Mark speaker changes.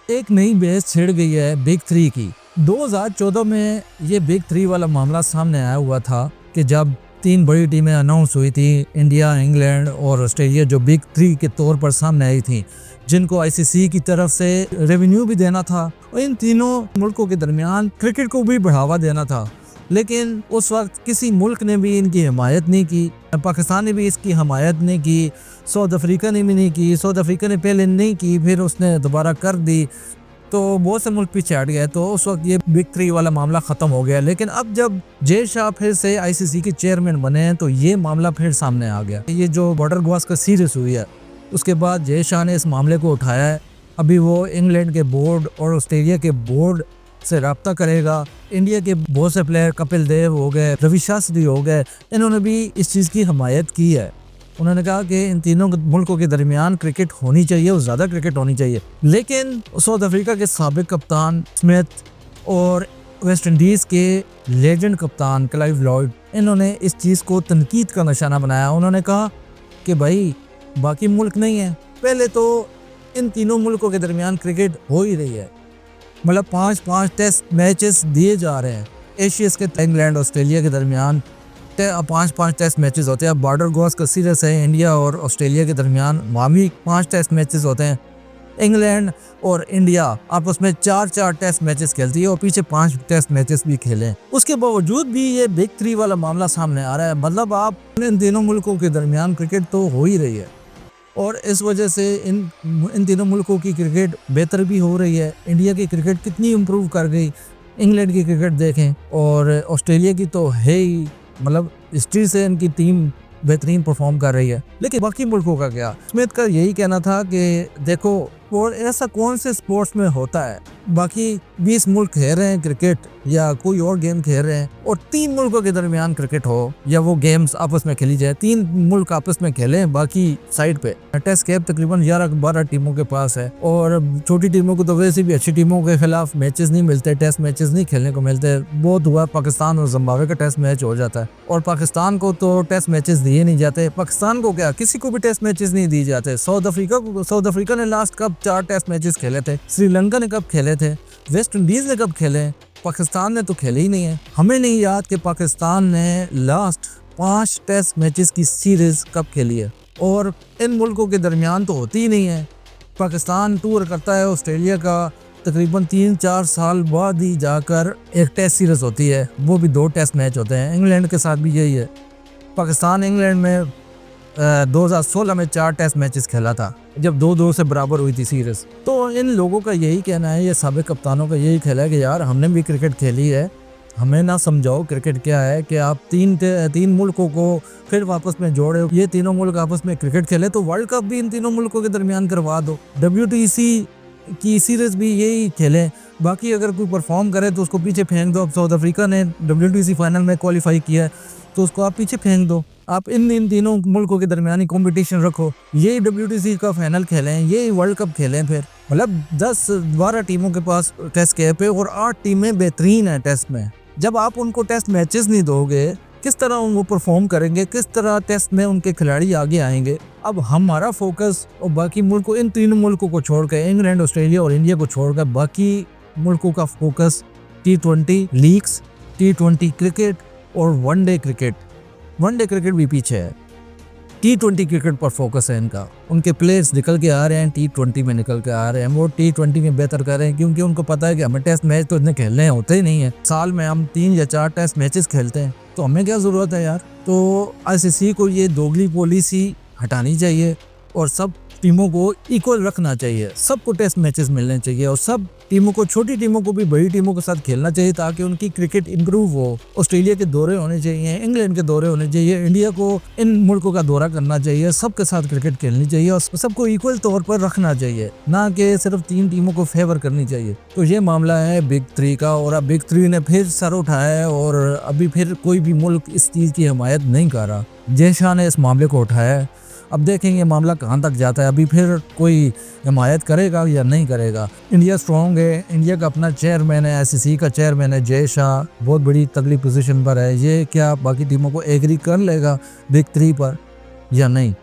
Speaker 1: एक नई बहस छिड़ गई है बिग थ्री की। 2014 में ये बिग थ्री वाला मामला सामने आया हुआ था कि जब तीन बड़ी टीमें अनाउंस हुई थी, इंडिया, इंग्लैंड और ऑस्ट्रेलिया, जो बिग थ्री के तौर पर सामने आई थी, जिनको आईसीसी की तरफ से रेवेन्यू भी देना था और इन तीनों मुल्कों के दरमियान क्रिकेट को भी बढ़ावा देना था। लेकिन उस वक्त किसी मुल्क ने भी इनकी हिमायत नहीं की। पाकिस्तान ने भी इसकी हिमायत नहीं की, साउथ अफ्रीका ने भी नहीं की। साउथ अफ्रीका ने पहले नहीं की, फिर उसने दोबारा कर दी, तो बहुत से मुल्क पीछे हट गए। तो उस वक्त ये बिग थ्री वाला मामला ख़त्म हो गया। लेकिन अब जब जय शाह फिर से आईसीसी के चेयरमैन बने हैं तो ये मामला फिर सामने आ गया। ये जो बॉर्डर गवास्कर सीरीज हुई है, उसके बाद जय शाह ने इस मामले को उठाया है। अभी वो इंग्लैंड के बोर्ड और ऑस्ट्रेलिया के बोर्ड से रब्ता करेगा। इंडिया के बहुत से प्लेयर, कपिल देव हो गए, रवि शास्त्री हो गए, इन्होंने भी इस चीज़ की हिमायत की है। उन्होंने कहा कि इन तीनों मुल्कों के दरमियान क्रिकेट होनी चाहिए और ज़्यादा क्रिकेट होनी चाहिए। लेकिन साउथ अफ्रीका के साबिक कप्तान स्मिथ और वेस्ट इंडीज़ के लेजेंड कप्तान क्लाइव लॉयड, इन्होंने इस चीज़ को तनकीद का निशाना बनाया। उन्होंने कहा कि भाई बाकी मुल्क नहीं है, पहले तो इन तीनों मुल्कों के दरमियान क्रिकेट हो ही रही है। मतलब 5-5 टेस्ट मैचेस दिए जा रहे हैं। एशियस के इंग्लैंड ऑस्ट्रेलिया के दरमियान 5-5 टेस्ट मैचेस होते हैं। बॉर्डर गवास्कर सीरीज है इंडिया और ऑस्ट्रेलिया के दरमियान, वहाँ भी 5 टेस्ट मैचेस होते हैं। इंग्लैंड और इंडिया आपस में 4-4 टेस्ट मैचेस खेलती है और पीछे 5 टेस्ट मैचेस भी खेले। उसके बावजूद भी ये बिग थ्री वाला मामला सामने आ रहा है। मतलब आप इन तीनों मुल्कों के दरमियान क्रिकेट तो हो ही रही है और इस वजह से इन तीनों मुल्कों की क्रिकेट बेहतर भी हो रही है। इंडिया की क्रिकेट कितनी इम्प्रूव कर गई, इंग्लैंड की क्रिकेट देखें, और ऑस्ट्रेलिया की तो है ही, मतलब हिस्ट्री से इनकी टीम बेहतरीन परफॉर्म कर रही है। लेकिन बाकी मुल्कों का क्या? स्मिथ का यही कहना था कि देखो, और ऐसा कौन से स्पोर्ट्स में होता है, बाकी 20 मुल्क खेल रहे हैं क्रिकेट या कोई और गेम खेल रहे हैं और 3 मुल्कों के दरमियान क्रिकेट हो या वो गेम्स आपस में खेली जाए, 3 मुल्क आपस में खेलें बाकी साइड पे। टेस्ट कैप तकरीबन 11-12 टीमों के पास है और छोटी टीमों को तो वैसे भी अच्छी टीमों के खिलाफ मैचेस नहीं मिलते, टेस्ट मैचेस नहीं खेलने को मिलते। बहुत हुआ पाकिस्तान और जिम्बाब्वे का टेस्ट मैच हो जाता है और पाकिस्तान को तो टेस्ट मैचेस दिए नहीं जाते। पाकिस्तान को क्या, किसी को भी टेस्ट मैचेस नहीं दिए जाते। साउथ अफ्रीका ने लास्ट कब 4 टेस्ट मैचेस खेले थे, श्रीलंका ने कब खेले थे, वेस्ट इंडीज ने कब खेले, पाकिस्तान ने तो खेले ही नहीं है। हमें नहीं याद कि पाकिस्तान ने लास्ट 5 टेस्ट मैचेस की सीरीज कब खेली है और इन मुल्कों के दरमियान तो होती ही नहीं है। पाकिस्तान टूर करता है ऑस्ट्रेलिया का, तकरीबन 3-4 साल बाद ही जाकर एक टेस्ट सीरीज होती है, वो भी 2 टेस्ट मैच होते हैं। इंग्लैंड के साथ भी यही है। पाकिस्तान इंग्लैंड में 2016 में 4 टेस्ट मैचेस खेला था जब 2-2 से बराबर हुई थी सीरीज। तो इन लोगों का यही कहना है, ये साबिक कप्तानों का यही ख्याल है कि यार हमने भी क्रिकेट खेली है, हमें ना समझाओ क्रिकेट क्या है कि आप तीन मुल्कों को फिर वापस में जोड़े, ये तीनों मुल्क आपस में क्रिकेट खेले तो वर्ल्ड कप भी इन तीनों मुल्कों के दरमियान करवा दो, WTC की सीरीज भी यही खेलें। बाकी अगर कोई परफॉर्म करे तो उसको पीछे फेंक दो। अब साउथ अफ्रीका ने WTC फाइनल में क्वालिफाई किया है तो उसको आप पीछे फेंक दो। आप इन तीनों मुल्कों के दरमियान कंपटीशन रखो, ये WTC का फाइनल खेलें, ये वर्ल्ड कप खेलें। फिर मतलब 10-12 टीमों के पास टेस्ट कैप है और 8 टीमें बेहतरीन है टेस्ट में। जब आप उनको टेस्ट मैचेस नहीं दोगे, किस तरह वो परफॉर्म करेंगे, किस तरह टेस्ट में उनके खिलाड़ी आगे आएंगे? अब हमारा फोकस और बाकी मुल्कों, इन 3 मुल्कों को छोड़कर, इंग्लैंड, ऑस्ट्रेलिया और इंडिया को छोड़कर, बाकी मुल्कों का focus T20 leagues, T20 cricket और वनडे क्रिकेट भी पीछे है। T20 क्रिकेट पर फोकस है इनका। उनके प्लेयर्स निकल के आ रहे हैं, T20 में निकल के आ रहे हैं, वो T20 में बेहतर कर रहे हैं क्योंकि उनको पता है कि हमें टेस्ट मैच तो इतने खेलने होते ही नहीं है। साल में हम 3 या 4 टेस्ट मैचेस खेलते हैं तो हमें क्या ज़रूरत है यार। तो आईसीसी को ये दोगली पॉलिसी हटानी चाहिए और सब टीमों को इक्वल रखना चाहिए, सबको टेस्ट मैचेस मिलने चाहिए और सब टीमों को, छोटी टीमों को भी बड़ी टीमों के साथ खेलना चाहिए ताकि उनकी क्रिकेट इंप्रूव हो। ऑस्ट्रेलिया के दौरे होने चाहिए, इंग्लैंड के दौरे होने चाहिए, इंडिया को इन मुल्कों का दौरा करना चाहिए, सबके साथ क्रिकेट खेलनी चाहिए और सबको इक्वल तौर पर रखना चाहिए, ना कि सिर्फ 3 टीमों को फेवर करनी चाहिए। तो ये मामला है बिग थ्री का और अब बिग थ्री ने फिर सर उठाया है और अभी फिर कोई भी मुल्क इस चीज़ की हिमायत नहीं कर रहा। जय शाह ने इस मामले को उठाया है, अब देखेंगे मामला कहाँ तक जाता है। अभी फिर कोई हिमायत करेगा या नहीं करेगा। इंडिया स्ट्रॉन्ग है, इंडिया का अपना चेयरमैन है, आईसीसी का चेयरमैन है जय शाह, बहुत बड़ी तगड़ी पोजीशन पर है। ये क्या बाकी टीमों को एग्री कर लेगा बिग थ्री पर या नहीं?